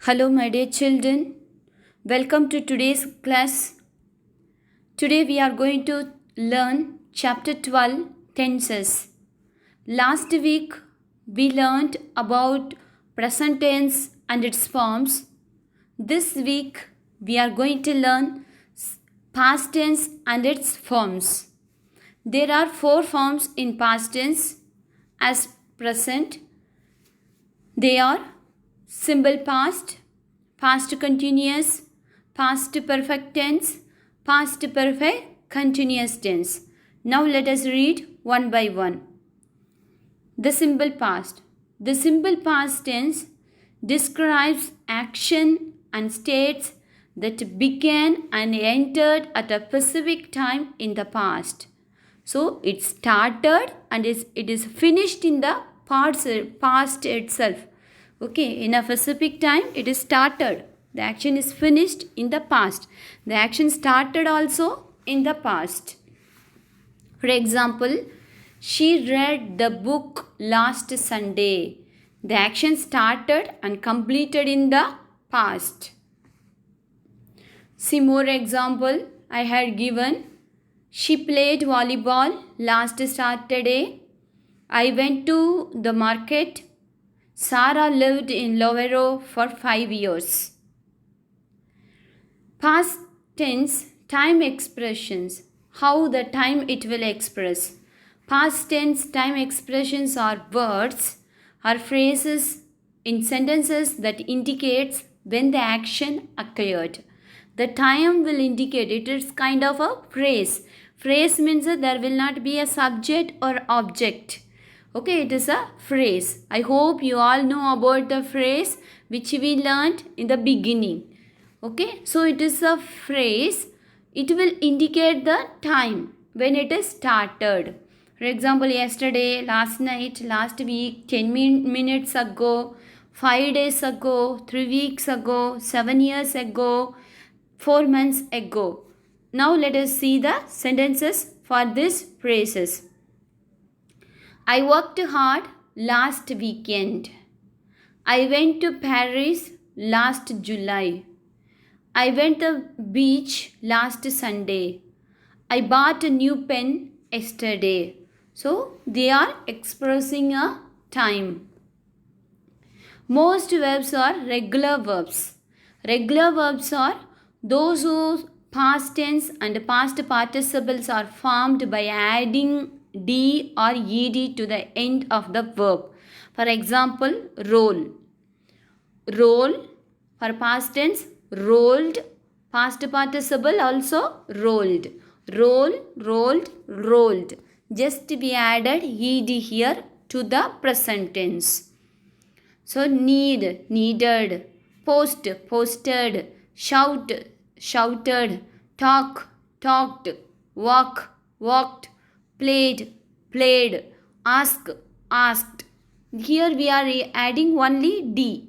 Hello, my dear children. Welcome to today's class. Today we are going to learn chapter 12 tenses. Last week we learned about present tense and its forms. This week we are going to learn past tense and its forms. There are 4 forms in past tense as present. They are simple past, past continuous, past perfect tense, past perfect continuous tense. Now let us read one by one. The simple past. The simple past tense describes action and states that began and entered at a specific time in the past. So it started and it is finished in the past itself. Okay, in a specific time it is started. The action is finished in the past. The action started also in the past. For example, she read the book last Sunday. The action started and completed in the past. See more example I had given. She played volleyball last Saturday. I went to the market. Sarah lived in Lovero for 5 years. Past tense time expressions. How the time it will express. Past tense time expressions are words or phrases in sentences that indicates when the action occurred. The time will indicate it is kind of a phrase. Phrase means that there will not be a subject or object. Okay, it is a phrase. I hope you all know about the phrase which we learned in the beginning. Okay, so it is a phrase. It will indicate the time when it is started. For example, yesterday, last night, last week, 10 minutes ago, 5 days ago, 3 weeks ago, 7 years ago, 4 months ago. Now let us see the sentences for these phrases. I worked hard last weekend. I went to Paris last July. I went to the beach last Sunday. I bought a new pen yesterday. So they are expressing a time. Most verbs are regular verbs. Regular verbs are those whose past tense and past participles are formed by adding D or ED to the end of the verb. For example, roll. Roll for past tense, rolled. Past participle also rolled. Roll, rolled, rolled. Just we added ED here to the present tense. So need, needed. Post, posted. Shout, shouted. Talk, talked. Walk, walked. Played, played. Ask, asked. Here we are adding only D.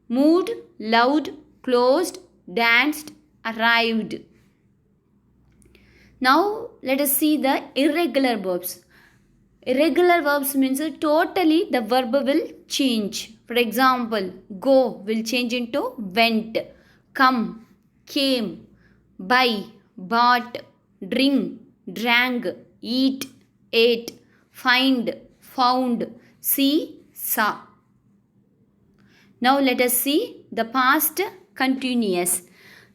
Moved, loved, closed, danced, arrived. Now let us see the irregular verbs. Irregular verbs means totally the verb will change. For example, go will change into went, come, came, buy, bought, drink, drank, eat, ate, find, found, see, saw. Now let us see the past continuous.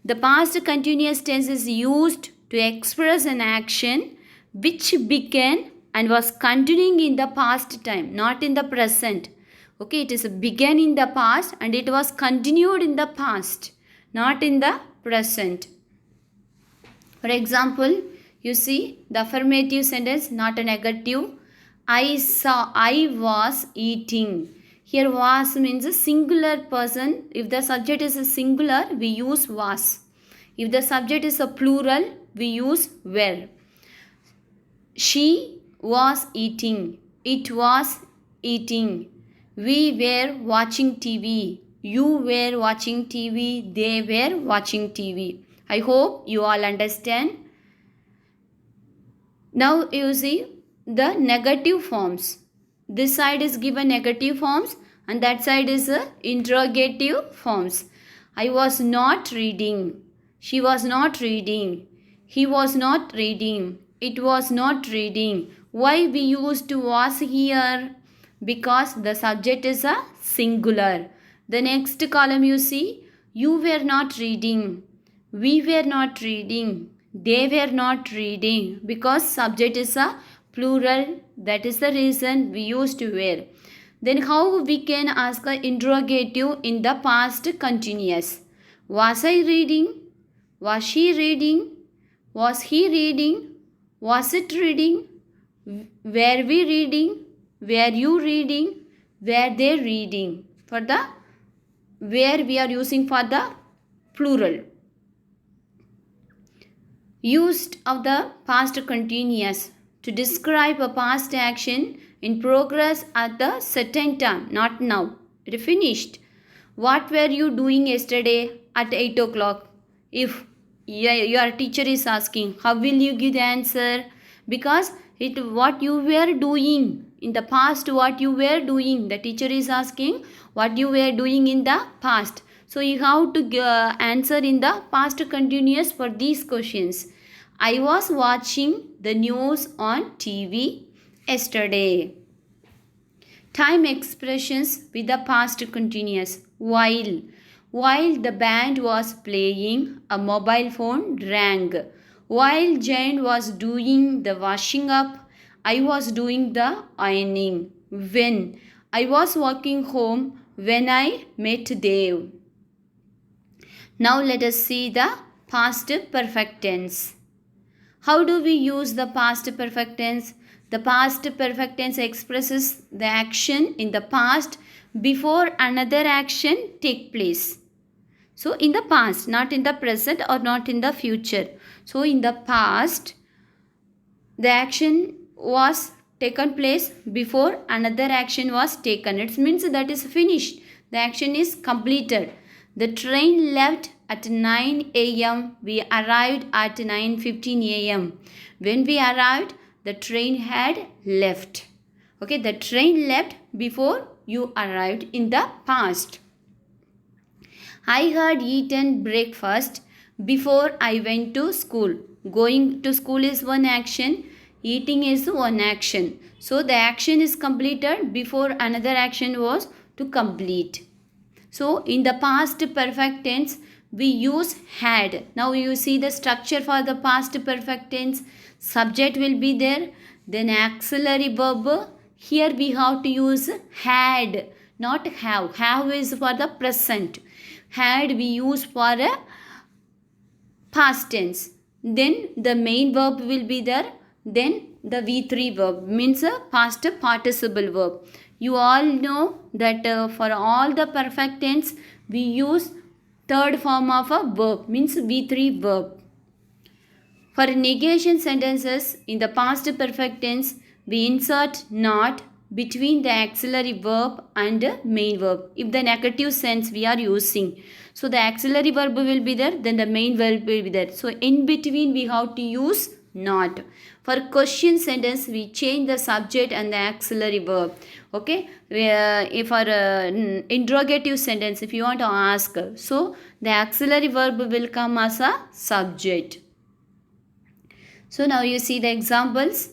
The past continuous tense is used to express an action which began and was continuing in the past time, not in the present. Okay, it is began in the past and it was continued in the past, not in the present. For example, you see the affirmative sentence, not a negative. I was eating. Here was means a singular person. If the subject is a singular, we use was. If the subject is a plural, we use were. She was eating. It was eating. We were watching TV. You were watching TV. They were watching TV. I hope you all understand. Now you see the negative forms. This side is given negative forms and that side is interrogative forms. I was not reading. She was not reading. He was not reading. It was not reading. Why we used was here? Because the subject is a singular. The next column you see, you were not reading. We were not reading. They were not reading. Because subject is a plural. That is the reason we used were. Then how we can ask an interrogative in the past continuous? Was I reading? Was she reading? Was he reading? Was it reading? Were we reading? Were you reading? Were they reading? For the where we are using for the plural. Used of the past continuous to describe a past action in progress at the certain time, not now. It finished. What were you doing yesterday at 8 o'clock? If your teacher is asking, how will you give the answer? Because what you were doing in the past, what you were doing. The teacher is asking what you were doing in the past. So you have to answer in the past continuous for these questions. I was watching the news on TV yesterday. Time expressions with the past continuous. While the band was playing, a mobile phone rang. While Jane was doing the washing up, I was doing the ironing. When I was walking home, when I met Dave. Now let us see the past perfect tense. How do we use the past perfect tense? The past perfect tense expresses the action in the past before another action take place. So in the past, not in the present or not in the future. So in the past, the action was taken place before another action was taken. It means that is finished. The action is completed. The train left at 9 a.m. We arrived at 9:15 a.m. When we arrived, the train had left. Okay, the train left before you arrived in the past. I had eaten breakfast before I went to school. Going to school is one action. Eating is one action. So the action is completed before another action was to complete. So in the past perfect tense, we use had. Now you see the structure for the past perfect tense. Subject will be there. Then auxiliary verb. Here we have to use had, not have. Have is for the present. Had we use for a past tense. Then the main verb will be there. Then the V3 verb means a past participle verb. You all know that for all the perfect tense we use third form of a verb means V3 verb. For negation sentences in the past perfect tense we insert not between the auxiliary verb and main verb if the negative sense we are using. So the auxiliary verb will be there, then the main verb will be there. So in between we have to use not. For question sentence we change the subject and the auxiliary verb. Okay, if for interrogative sentence if you want to ask, so the auxiliary verb will come as a subject. So now you see the examples.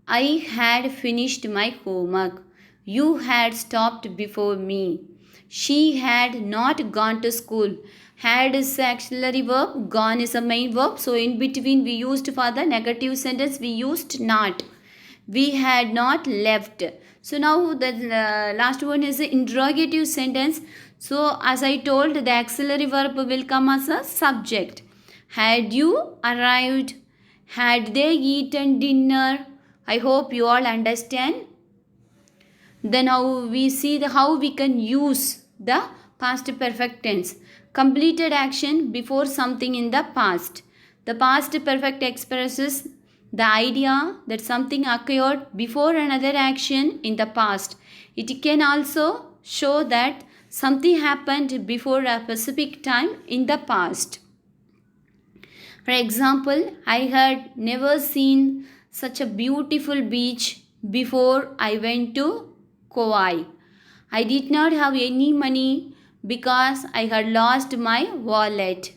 I had finished my homework. You had stopped before me. She had not gone to school. Had is the auxiliary verb. Gone is a main verb. So in between we used for the negative sentence we used not. We had not left. So now the last one is the interrogative sentence. So as I told, the auxiliary verb will come as a subject. Had you arrived? Had they eaten dinner? I hope you all understand. Then how we see how we can use the past perfect tense. Completed action before something in the past. The past perfect expresses the idea that something occurred before another action in the past. It can also show that something happened before a specific time in the past. For example, I had never seen such a beautiful beach before I went to Kauai. I did not have any money because I had lost my wallet.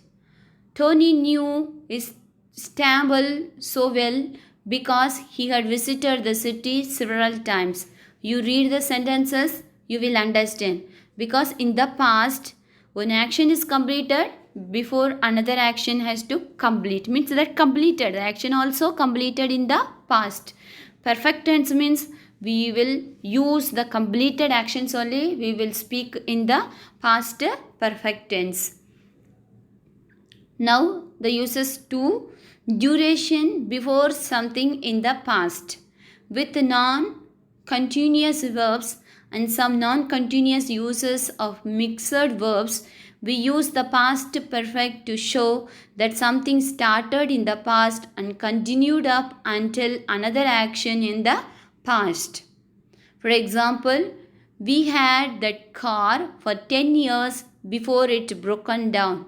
Tony knew Istanbul so well because he had visited the city several times. You read the sentences, you will understand. Because in the past, when action is completed, before another action has to complete. Means that completed. The action also completed in the past. Perfect tense means we will use the completed actions only. We will speak in the past perfect tense. Now the uses to duration before something in the past. With non-continuous verbs and some non-continuous uses of mixed verbs, we use the past perfect to show that something started in the past and continued up until another action in the past. For example, we had that car for 10 years before it broken down.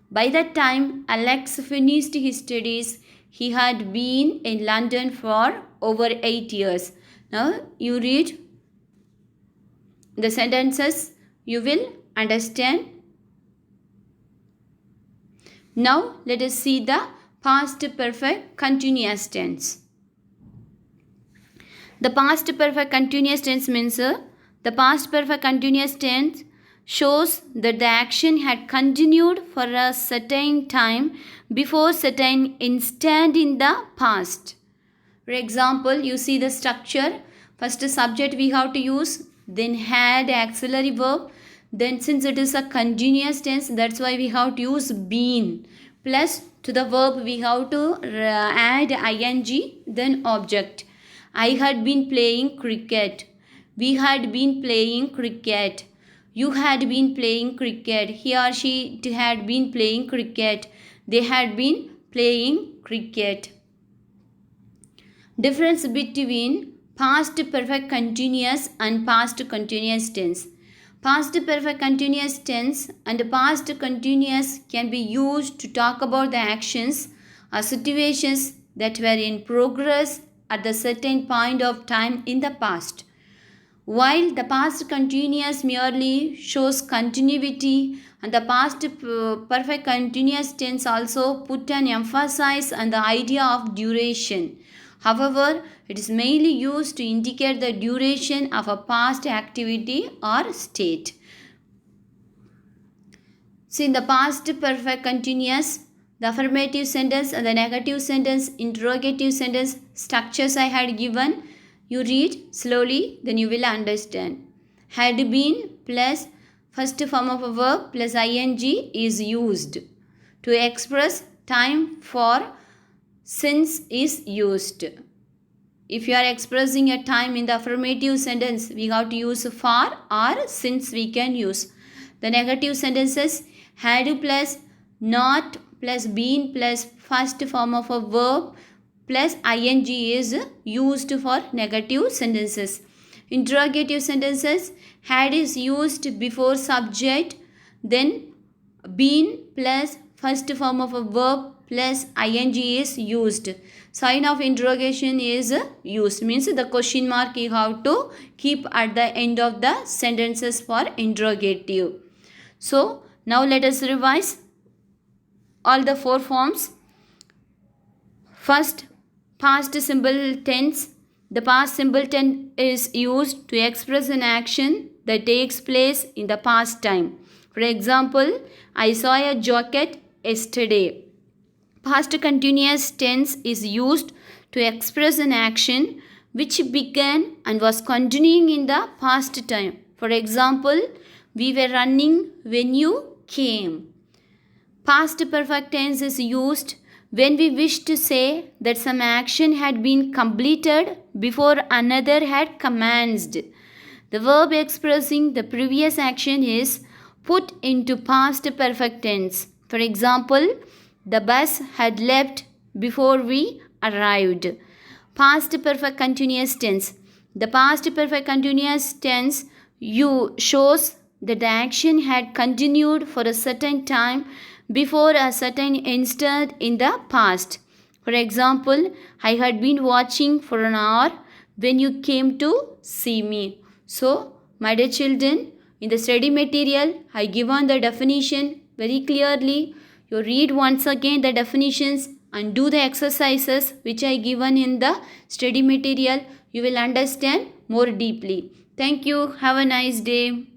By the time Alex finished his studies, he had been in London for over 8 years. Now you read the sentences, you will understand. Now let us see the past perfect continuous tense. The past perfect continuous tense means the past perfect continuous tense shows that the action had continued for a certain time before certain instant in the past. For example, you see the structure. First subject we have to use, then had auxiliary verb. Then since it is a continuous tense, that's why we have to use been. Plus to the verb we have to add ing, then object. I had been playing cricket. We had been playing cricket. You had been playing cricket. He or she had been playing cricket. They had been playing cricket. Difference between past perfect continuous and past continuous tense. Past perfect continuous tense and past continuous can be used to talk about the actions or situations that were in progress at the certain point of time in the past. While the past continuous merely shows continuity and the past perfect continuous tense also put an emphasis on the idea of duration. However, it is mainly used to indicate the duration of a past activity or state. So in the past perfect continuous, the affirmative sentence and the negative sentence, interrogative sentence structures I had given. You read slowly, then you will understand. Had been plus first form of a verb plus ing is used. To express time for since is used. If you are expressing a time in the affirmative sentence, we have to use for or since we can use. The negative sentences had plus not plus been plus first form of a verb plus ing is used for negative sentences. Interrogative sentences, had is used before subject, then been plus first form of a verb plus ing is used. Sign of interrogation is used, means the question mark you have to keep at the end of the sentences for interrogative. So now let us revise all the four forms. First, past simple tense. The past simple tense is used to express an action that takes place in the past time. For example, I saw a jacket yesterday. Past continuous tense is used to express an action which began and was continuing in the past time. For example, we were running when you came. Past perfect tense is used when we wish to say that some action had been completed before another had commenced. The verb expressing the previous action is put into past perfect tense. For example, the bus had left before we arrived. Past perfect continuous tense. The past perfect continuous tense shows that the action had continued for a certain time before a certain instant in the past. For example, I had been watching for an hour when you came to see me. So, My dear children, in the study material, I given the definition very clearly. You read once again the definitions and do the exercises which I given in the study material. You will understand more deeply. Thank you. Have a nice day.